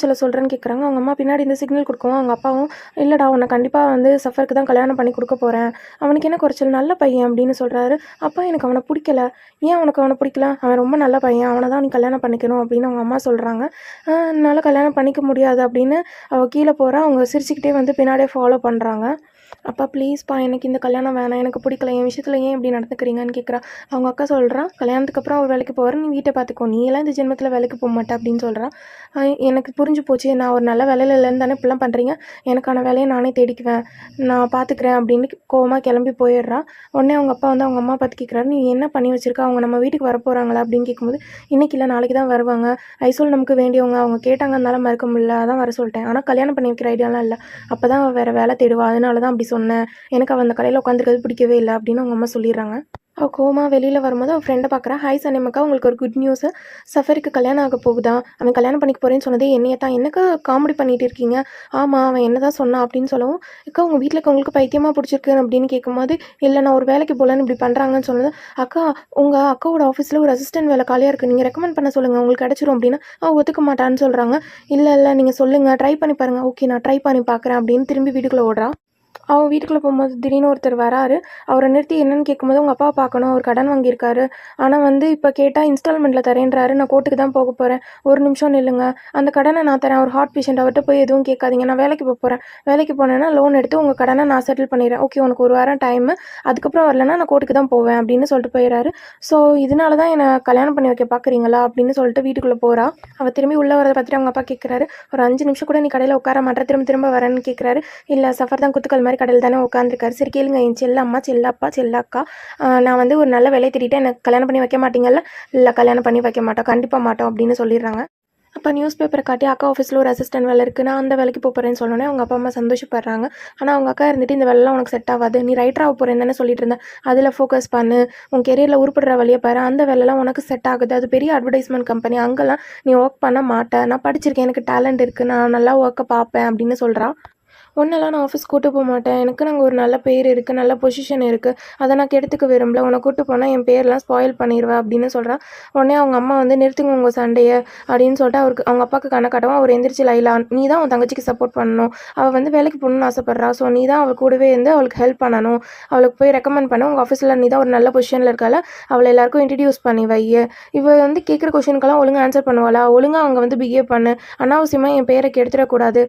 சொல்ல சொல்கிறேன்னு கேட்குறாங்க. அவங்க அம்மா பின்னாடி இந்த சிக்னல் கொடுக்கவும் அவங்க அப்பாவும் இல்லைடா உன்னை கண்டிப்பாக வந்து சஃபருக்கு தான் கல்யாணம் பண்ணி கொடுக்க போகிறேன், அவனுக்கு என்ன குறைச்சல், நல்ல பையன் அப்படின்னு சொல்கிறாரு. அப்பா எனக்கு அவனை பிடிக்கல. ஏன் அவனுக்கு அவனை பிடிக்கல? அவன் ரொம்ப நல்ல பையன், அவனை தான் நீ கல்யாணம் பண்ணிக்கணும் அப்படின்னு அவங்க அம்மா சொல்கிறாங்க. என்னால் கல்யாணம் பண்ணிக்க முடியாது அப்படின்னு அவள் கீழே போகிறா. அவங்க சிரிச்சுக்கிட்டே வந்து பின்னாடியே ஃபாலோ பண்ணுறாங்க. அப்பா ப்ளீஸ்ப்பா எனக்கு இந்த கல்யாணம் வேணாம், எனக்கு பிடிக்கல, என் விஷயத்தில் ஏன் இப்படி நடந்துக்கிறீங்கன்னு கேட்குறா. அவங்க அக்கா சொல்கிறான் கல்யாணத்துக்கு அப்புறம் அவர் வேலைக்கு போவார், நீ வீட்டை பார்த்துக்கோ, நீ எல்லாம் இந்த ஜென்மத்தில் வேலைக்கு போக மாட்டே அப்படின்னு சொல்கிறான். எனக்கு புரிஞ்சு போச்சு, நான் ஒரு நல்ல வேலையில் இல்லைன்னு தானே இப்படிலாம் பண்ணுறீங்க, எனக்கான வேலையை நானே தேடிக்குவேன், நான் பார்த்துக்கிறேன் அப்படின்னு கோவமாக கிளம்பி போயிடுறான். உடனே அவங்க அப்பா வந்து அவங்க அம்மா பார்த்து கேட்குறாரு, நீ என்ன பண்ணி வச்சிருக்கா, அவங்க நம்ம வீட்டுக்கு வர போகிறாங்களா அப்படின்னு கேட்கும்போது இன்றைக்கி இல்லை நாளைக்கு தான் வருவாங்க, ஐசோல் நமக்கு வேண்டியவங்க, அவங்க கேட்டாங்கன்னால மறுக்க முடியல, அதான் வர சொல்லிட்டேன், ஆனால் கல்யாணம் பண்ணி வைக்கிற ஐடியாலாம் இல்லை, அப்போ தான் வேறு வேலை தேடுவா, அதனால தான் அப்படி சொன்னேன், எனக்கு அவள் அந்த கடையில் உட்காந்துருக்கிறது பிடிக்கவே இல்லை அப்படின்னு அவங்க அம்மா சொல்லிடுறாங்க. அவள் கோமா வெளியில் வரும்போது அவள் ஃப்ரெண்டை பார்க்குறா. ஹாய் சனிமக்கா, உங்களுக்கு ஒரு குட் நியூஸு, சஃபருக்கு கல்யாணம் ஆக போகுதா, அவன் கல்யாணம் பண்ணிக்க போகிறேன்னு சொன்னதே என்னையே தான், என்னக்கா காமெடி பண்ணிகிட்டு இருக்கீங்க, ஆமாம் அவன் என்ன தான் சொன்னான் அப்படின்னு சொல்லவும், அக்கா உங்கள் வீட்டில் உங்களுக்கு பைத்தியமாக பிடிச்சிருக்கு அப்படின்னு கேட்கும்போது இல்லை நான் ஒரு வேலைக்கு போகலன்னு இப்படி பண்ணுறாங்கன்னு சொன்னது. அக்கா உங்கள் அக்காவோட ஆஃபீஸில் ஒரு அசிஸ்டன்ட் வேலை காலியாக இருக்குது, நீங்கள் ரெக்கமெண்ட் பண்ண சொல்லுங்கள், உங்களுக்கு கிடச்சிரும் அப்படின்னா அவள் ஒத்துக்க மாட்டான்னு சொல்கிறாங்க. இல்லை நீங்கள் சொல்லுங்கள், ட்ரை பண்ணி பாருங்கள், ஓகே நான் ட்ரை பண்ணி பார்க்குறேன் அப்படின்னு திரும்பி வீட்டுக்குள்ளே ஓடுறா. அவன் வீட்டுக்குள்ளே போகும்போது திடீர்னு ஒருத்தர் வராரு. அவரை நிறுத்தி என்னன்னு கேட்கும்போது உங்கள் அப்பாவை பார்க்கணும், அவர் கடன் வாங்கியிருக்காரு, ஆனால் வந்து இப்போ கேட்டால் இன்ஸ்டால்மெண்ட்டில் தரேன்றாரு, நான் கோர்ட்டுக்கு தான் போக போகிறேன், ஒரு நிமிஷம் நில்லுங்க, அந்த கடனை நான் தரேன், ஒரு ஹார்ட் பேஷண்ட், அவர்கிட்ட போய் எதுவும் கேட்காதீங்க, நான் வேலைக்கு போகிறேன், வேலைக்கு போனேன்னா லோன் எடுத்து உங்கள் கடனை நான் செட்டில் பண்ணிடுறேன், ஓகே உனக்கு ஒரு வாரம் டைமு, அதுக்கப்புறம் வரலன்னா நான் கோர்ட்டுக்கு தான் போவேன் அப்படின்னு சொல்லிட்டு போயிடுறாரு. ஸோ இதனால தான் என்னை கல்யாணம் பண்ணி வைக்க பார்க்குறீங்களா அப்படின்னு சொல்லிட்டு வீட்டுக்குள்ளே போகிறா. அவள் திரும்பி உள்ளே வரதை பார்த்துட்டு அவங்க அப்பா கேட்குறாரு, ஒரு 5 நிமிஷம் கூட நீ கடையில் உட்கார மாட்டேன், திரும்ப வரேன்னு கேட்குறாரு. இல்லை சஃபர் தான் குத்துக்கள் மாதிரி கடையில் தானே உட்காந்துருக்காரு, சரி கேளுங்க என் செல்லம்மா செல்லப்பா செல்லக்கா, நான் வந்து ஒரு நல்ல வேலையை தேடிட்டு எனக்கு கல்யாணம் பண்ணி வைக்க மாட்டீங்கல்ல, இல்லை கல்யாணம் பண்ணி வைக்க மாட்டோம், கண்டிப்பாக மாட்டோம் அப்படின்னு சொல்லிடுறாங்க. அப்போ நியூஸ் பேப்பரை காட்டி அக்கா ஆஃபீஸில் ஒரு அசிஸ்டன்ட் வேலை இருக்குது, நான் அந்த வேலைக்கு போகிறேன்னு சொன்னோன்னே அவங்க அப்பா அம்மா சந்தோஷப்படுறாங்க. ஆனால் அவங்க அக்கா இருந்துட்டு இந்த வேலைலாம் உனக்கு செட் ஆகாது, நீ ரைட்டராக போகிறேன்னு தானே சொல்லிட்டு இருந்தேன், அதில் ஃபோக்கஸ் பண்ணு, உன் கெரியரில் உருப்படுற வழியை பாரு, அந்த வேலைலாம் உனக்கு செட் ஆகுது, அது பெரிய அட்வர்டைஸ்மெண்ட் கம்பெனி, அங்கெல்லாம் நீ ஒர்க் பண்ண மாட்டேன், நான் படிச்சிருக்கேன், எனக்கு டேலண்ட் இருக்குது, நான் நல்லா ஒர்க்கை பார்ப்பேன் அப்படின்னு சொல்கிறா. ஒன்றெல்லாம் நான் ஆஃபீஸ் கூட்டு போக மாட்டேன், எனக்கு நாங்கள் ஒரு நல்ல பேர் இருக்குது, நல்ல பொசிஷன் இருக்குது, அதை நான் கெடுத்துக்க விரும்பல, உன்னை கூட்டு போனால் என் பேர்லாம் ஸ்பாயில் பண்ணிடுவேன் அப்படின்னு சொல்கிறான். உடனே அவங்க அம்மா வந்து நிறுத்துங்க உங்கள் சண்டையை அப்படின்னு சொல்லிட்டு அவருக்கு அவங்க அப்பாவுக்கு கணக்காட்டவும் அவர் எந்திரிச்சு லைலா நீ தான் உன் தங்கச்சிக்கு சப்போர்ட் பண்ணணும், அவள் வந்து வேலைக்கு போகணுன்னு ஆசைப்பட்றா, ஸோ நீ தான் அவள் கூடவே இருந்து அவளுக்கு ஹெல்ப் பண்ணணும், அவளுக்கு போய் ரெக்கமெண்ட் பண்ண, உங்கள் ஆஃபீஸில் நீ தான் ஒரு நல்ல பொசிஷனில் இருக்கால, அவளை எல்லாருக்கும் இன்ட்ரடியூஸ் பண்ணி வை, இவள் வந்து கேட்குற கொஷினுக்கெல்லாம் ஒழுங்காக ஆன்சர் பண்ணுவாளா, ஒழுங்காக அவங்க வந்து பிஹேவ் பண்ணு, அனாவசியமாக என் பேரை கெடுத்துடக்கூடாது